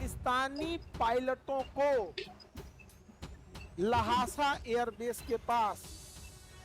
पाकिस्तानी पायलटों को लहासा एयरबेस के पास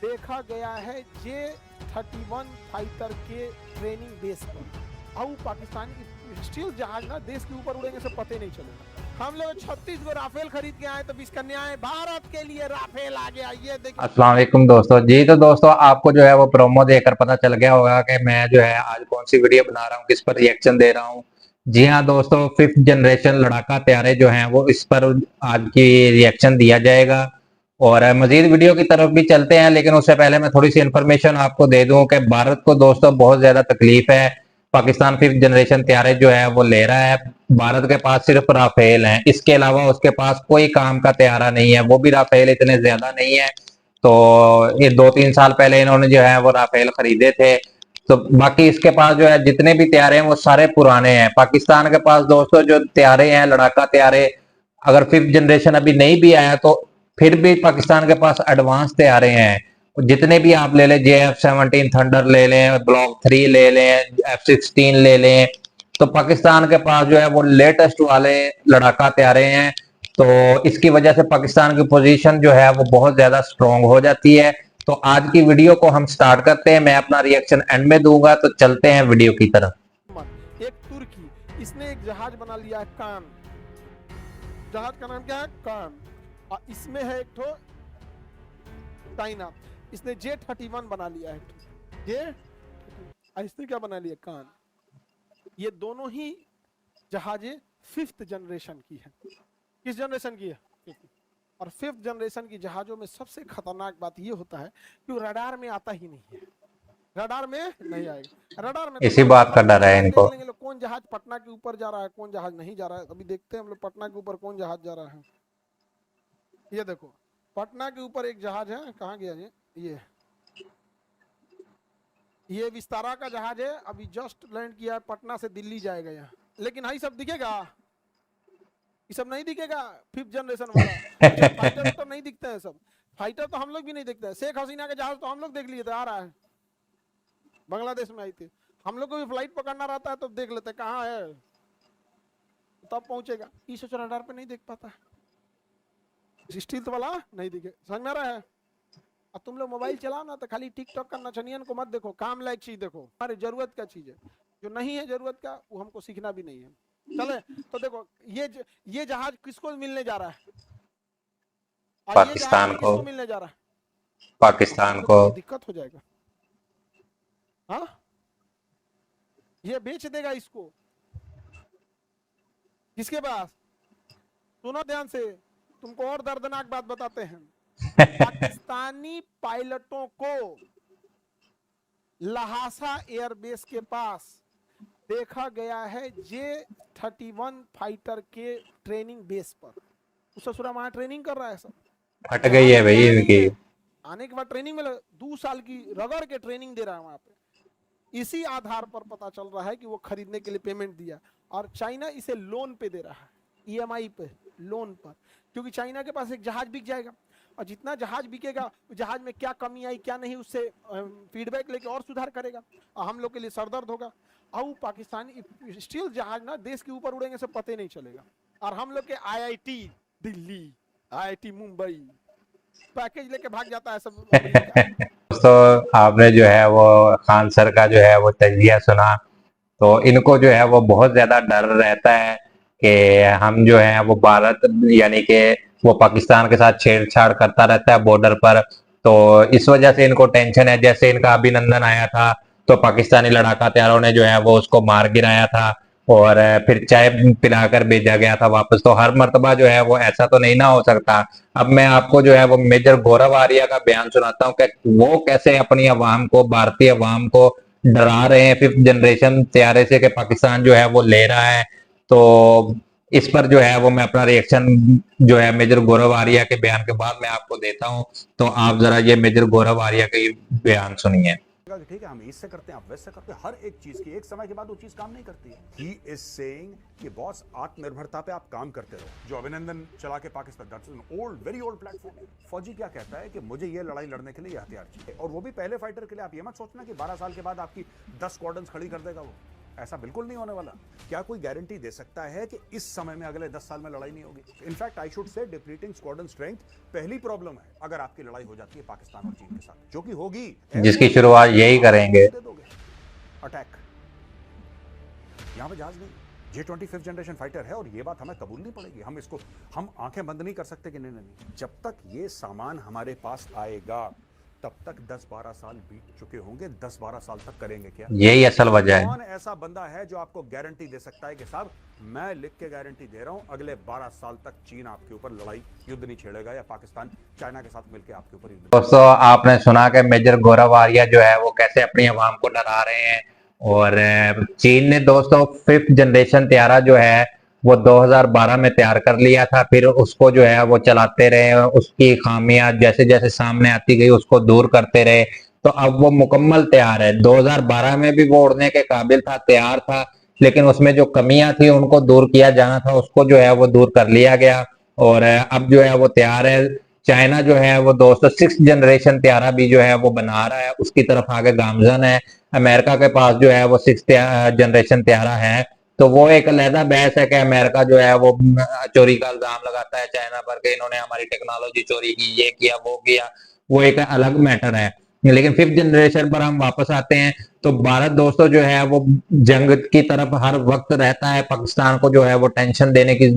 देखा गया है J-31 फाइटर के ट्रेनिंग बेस पर। अब पाकिस्तानी स्टील जहाज ना देश के ऊपर उड़ेंगे से पते नहीं चलेगा। हम लोग 36 को राफेल खरीद के आए तो 20 कन्याएं भारत के लिए राफेल आ गया। ये देखिए। अस्सलाम वालेकुम दोस्तों जी। तो दोस्तों आपको जो है वो प्रोमो देखकर पता चल गया होगा कि मैं जो है आज कौन सी वीडियो बना रहा हूँ, किस पर रिएक्शन दे रहा हूँ। जी हाँ दोस्तों, 5th जनरेशन लड़ाका तैयारे जो हैं वो इस पर आज की रिएक्शन दिया जाएगा। और मजीद वीडियो की तरफ भी चलते हैं, लेकिन उससे पहले मैं थोड़ी सी इन्फॉर्मेशन आपको दे दूं कि भारत को दोस्तों बहुत ज्यादा तकलीफ है। पाकिस्तान 5th जनरेशन तैयारे जो है वो ले रहा है। भारत के पास सिर्फ राफेल हैं, इसके अलावा उसके पास कोई काम का तैयारा नहीं है, वो भी राफेल इतने ज्यादा नहीं है। तो ये 2-3 साल पहले इन्होंने जो है वो राफेल खरीदे थे। तो बाकी इसके पास जो है जितने भी तैयारे हैं वो सारे पुराने हैं। पाकिस्तान के पास दोस्तों जो तैयारे हैं लड़ाका तैयारे, अगर 5th जनरेशन अभी नहीं भी आया तो फिर भी पाकिस्तान के पास एडवांस तैयारे हैं। जितने भी आप ले लें, JF-17 थंडर ले लें, ब्लॉक 3 ले लें, F-16 ले लें, तो पाकिस्तान के पास जो है वो लेटेस्ट वाले लड़ाका तैयारे हैं। तो इसकी वजह से पाकिस्तान की पोजीशन जो है वो बहुत ज्यादा स्ट्रांग हो जाती है। तो आज की वीडियो को हम स्टार्ट करते हैं, मैं अपना रिएक्शन एंड में दूंगा। तो चलते हैं वीडियो की तरफ। एक तुर्की, इसने एक जहाज बना लिया है कान। जहाज का नाम क्या है? कान। और इसमें है एक ठो चाइना, इसने J-31 बना लिया है। इसने क्या बना लिया? कान। ये दोनों ही जहाजें 5th जनरेशन की है। किस जनरेशन की है? 5th। और 5th जनरेशन की जहाजों में सबसे खतरनाक बात ये होता है कि वो रडार में आता ही नहीं है। रडार में नहीं आएगा। रडार में इसी बात का डर है इनको। देख लेंगे लोग कौन जहाज पटना के ऊपर जा रहा है, कौन जहाज नहीं जा रहा है। अभी देखते हैं हम लोग पटना के ऊपर कौन जहाज जा रहा है। ये देखो, पटना के ऊपर एक जहाज है। कहाँ गया ये विस्तारा का जहाज है। अभी जस्ट लैंड किया है, पटना से दिल्ली जाएगा यहाँ। लेकिन हाई सब दिखेगा, ये सब नहीं दिखेगा 5th जनरेशन वाला। अच्छा, फाइटर तो नहीं दिखते हैं सब। फाइटर तो हम लोग भी नहीं दिखते हैं। शेख हसीना का जहाज तो हम लोग देख लिए थे, आ रहा है। बांग्लादेश में आई थी। हम लोग को भी फ्लाइट पकड़ना रहता है तो देख लेते कहाँ है, तब पहुंचेगा। ये सोच रडार पे नहीं देख पाता, स्टील वाला नहीं दिखे। समझ में आ रहा है? अब तुम लोग मोबाइल चलाओ ना तो खाली टिकटॉक का नचनियन को मत देखो, काम लायक चीज देखो। हमारे जरूरत का चीज है, जो नहीं है जरूरत का वो हमको सीखना भी नहीं है। चले तो देखो, ये जहाज किसको मिलने जा रहा है? और पाकिस्तान ये को। किसको मिलने जा रहा है? पाकिस्तान को। ये दिक्कत हो जाएगा। हाँ, ये बेच देगा इसको किसके पास? सुनो ध्यान से, तुमको और दर्दनाक बात बताते हैं। पाकिस्तानी पायलटों को लहासा एयरबेस के पास देखा गया है J-31 फाइटर के ट्रेनिंग बेस पर। उस ससुरा वहां ट्रेनिंग कर रहा है सब। फट गई है भाई इनकी। आने के बाद ट्रेनिंग में 2 साल की रगड़ के ट्रेनिंग दे रहा है वहां पे। इसी आधार पर पता चल रहा है कि वो खरीदने के लिए पेमेंट दिया, और चाइना इसे लोन पे दे रहा है, EMI पे, लोन पर। क्योंकि चाइना के पास एक जहाज बिक जाएगा, और जितना जहाज बिकेगा जहाज में क्या कमी आई क्या नहीं उससे फीडबैक लेके और सुधार करेगा, और हम लोग के लिए सरदर्द होगा। और पाकिस्तानी स्टील जहाज ना देश के ऊपर उड़ेंगे से पते नहीं चलेगा। और हम लोग के IIT Delhi, IIT Mumbai package लेके भाग जाता है सब। दोस्तों आपने जो है वो खान सर का जो है वो तजिया सुना, तो इनको जो है वो बहुत ज्यादा डर रहता है कि हम जो है वो भारत यानी कि वो पाकिस्तान के साथ छेड़छाड़ करता रहता है बॉर्डर पर। तो इस वजह से इनको टेंशन है। जैसे इनका अभिनंदन आया था तो पाकिस्तानी लड़ाका तैयारों ने जो है वो उसको मार गिराया था, और फिर चाय पिलाकर भेजा गया था वापस। तो हर मर्तबा जो है वो ऐसा तो नहीं ना हो सकता। अब मैं आपको जो है वो मेजर गौरव आर्या का बयान सुनाता हूँ कि वो कैसे अपनी अवाम को, भारतीय अवाम को डरा रहे हैं 5th जनरेशन तैयारे से कि पाकिस्तान जो है वो ले रहा है। तो इस पर जो है वो मैं अपना रिएक्शन जो है मेजर गौरव आर्या के बयान के बाद मैं आपको देता हूं। तो आप जरा ये मेजर गौरव आर्या का बयान सुनिए। ठीक है, हम इससे करते हैं, आप वैसे करते हैं, हर एक चीज की एक समय के बाद वो चीज काम नहीं करती है। ही इज सेइंग कि बॉस आत्मनिर्भरता पे आप काम करते रहो। जो अभिनंदन चला के Pakistan, that's an old, very old platform. फौजी क्या कहता है कि मुझे ये लड़ाई लड़ने के लिए ये हथियार चाहिए, और वो भी पहले फाइटर के लिए। आप ये मत सोचना कि 12 साल के बाद आपकी 10 स्क्वाड्रन्स खड़ी कर देगा वो। ऐसा बिल्कुल नहीं होने वाला। क्या कोई गारंटी दे सकता है कि इस समय में अगले 10 साल में लड़ाई नहीं होगी? In fact I should say depleting squadron strength पहली प्रॉब्लम है अगर आपकी लड़ाई हो जाती है पाकिस्तान और चीन के साथ, जो कि होगी। जिसकी शुरुआत यही करेंगे। अटैक यहां पे जहाज नहीं, J-20 5th जनरेशन फाइटर है और ये बात हमें कबूलनी पड़ेगी। हम आंखें बंद नहीं कर सकते कि नहीं। जब तक ये सामान हमारे पास आएगा तब तक 10-12 साल बीत चुके होंगे। 10-12 साल तक करेंगे क्या? यही असल वजह है। कौन ऐसा बंदा है जो आपको गारंटी दे सकता है कि साहब मैं लिख के गारंटी दे रहा हूं अगले 12 साल तक चीन आपके ऊपर लड़ाई युद्ध नहीं छेड़ेगा या पाकिस्तान चाइना के साथ मिलकर आपके ऊपर युद्ध। दोस्तों आपने सुना कि मेजर गौरव आर्या जो है वो कैसे अपनी आवाम को डरा रहे हैं। और चीन ने दोस्तों 5th जनरेशन त्यारा जो है वो 2012 में तैयार कर लिया था, फिर उसको जो है वो चलाते रहे, उसकी खामियां जैसे जैसे सामने आती गई उसको दूर करते रहे, तो अब वो मुकम्मल तैयार है। 2012 में भी वो उड़ने के काबिल था, तैयार था, लेकिन उसमें जो कमियां थी उनको दूर किया जाना था, उसको जो है वो दूर कर लिया गया और अब जो है वो तैयार है। चाइना जो है वो दोस्तों 6th जनरेशन त्यारा भी जो है वो बना रहा है, उसकी तरफ आगे गामजन है। अमेरिका के पास जो है वो 6th जनरेशन त्यारा है, तो वो एक अलहदा बहस है कि अमेरिका जो है वो चोरी का इल्जाम लगाता है चाइना पर कि इन्होंने हमारी टेक्नोलॉजी चोरी की, ये किया वो किया, वो एक अलग मैटर है। लेकिन 5th जनरेशन पर हम वापस आते हैं तो भारत दोस्तों जो है वो जंग की तरफ हर वक्त रहता है, पाकिस्तान को जो है वो टेंशन देने की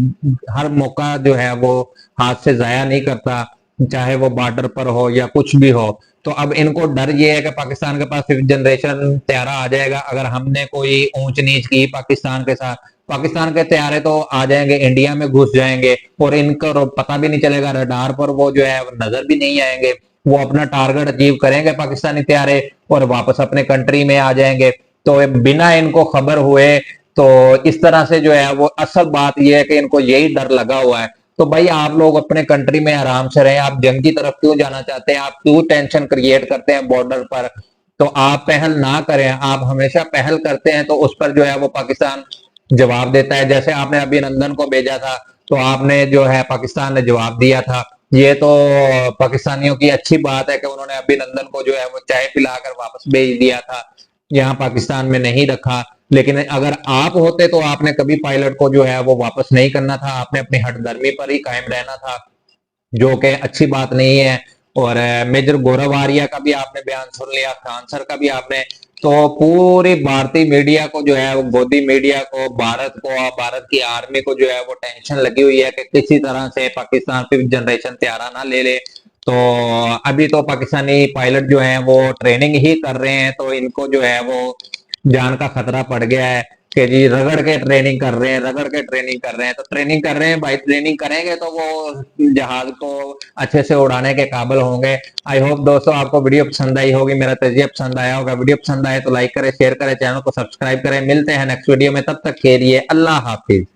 हर मौका जो है वो हाथ से जाया नहीं करता, चाहे वो बॉर्डर पर हो या कुछ भी हो। तो अब इनको डर ये है कि पाकिस्तान के पास 5th जनरेशन त्यारा आ जाएगा, अगर हमने कोई ऊंच नीच की पाकिस्तान के साथ, पाकिस्तान के त्यारे तो आ जाएंगे, इंडिया में घुस जाएंगे और इनको पता भी नहीं चलेगा, रडार पर वो जो है नजर भी नहीं आएंगे, वो अपना टारगेट अचीव करेंगे पाकिस्तानी त्यारे और वापस अपने कंट्री में आ जाएंगे। तो बिना इनको खबर हुए, तो इस तरह से जो है वो असल बात यह है कि इनको यही डर लगा हुआ है। तो भाई आप लोग अपने कंट्री में आराम से रहें, आप जंग की तरफ क्यों जाना चाहते हैं, आप क्यों टेंशन क्रिएट करते हैं बॉर्डर पर? तो आप पहल ना करें, आप हमेशा पहल करते हैं तो उस पर जो है वो पाकिस्तान जवाब देता है। जैसे आपने अभिनंदन को भेजा था तो आपने जो है पाकिस्तान ने जवाब दिया था। ये तो पाकिस्तानियों की अच्छी बात है कि उन्होंने अभिनंदन को जो है वो चाय पिलाकर वापस भेज दिया था, यहाँ पाकिस्तान में नहीं रखा। लेकिन अगर आप होते तो आपने कभी पायलट को जो है वो वापस नहीं करना था, आपने अपनी हठधर्मी पर ही कायम रहना था, जो कि अच्छी बात नहीं है। और मेजर गौरव आर्या का भी आपने बयान सुन लिया, खान सर का भी आपने, तो पूरी भारतीय मीडिया को जो है वो गोदी मीडिया को, भारत को, भारत की आर्मी को जो है वो टेंशन लगी हुई है कि किसी तरह से पाकिस्तान 5th जनरेशन त्यारा ना ले ले। तो अभी तो पाकिस्तानी पायलट जो है वो ट्रेनिंग ही कर रहे हैं, तो इनको जो है वो जान का खतरा पड़ गया है कि जी रगड़ के ट्रेनिंग कर रहे हैं, रगड़ के ट्रेनिंग कर रहे हैं। तो ट्रेनिंग कर रहे हैं भाई, ट्रेनिंग करेंगे तो वो जहाज को अच्छे से उड़ाने के काबिल होंगे। आई होप दोस्तों आपको वीडियो पसंद आई होगी, मेरा तजिया पसंद आया होगा। वीडियो पसंद आए तो लाइक करें, शेयर करें, चैनल को सब्सक्राइब करें। मिलते हैं नेक्स्ट वीडियो में, तब तक के लिए अल्लाह हाफिज।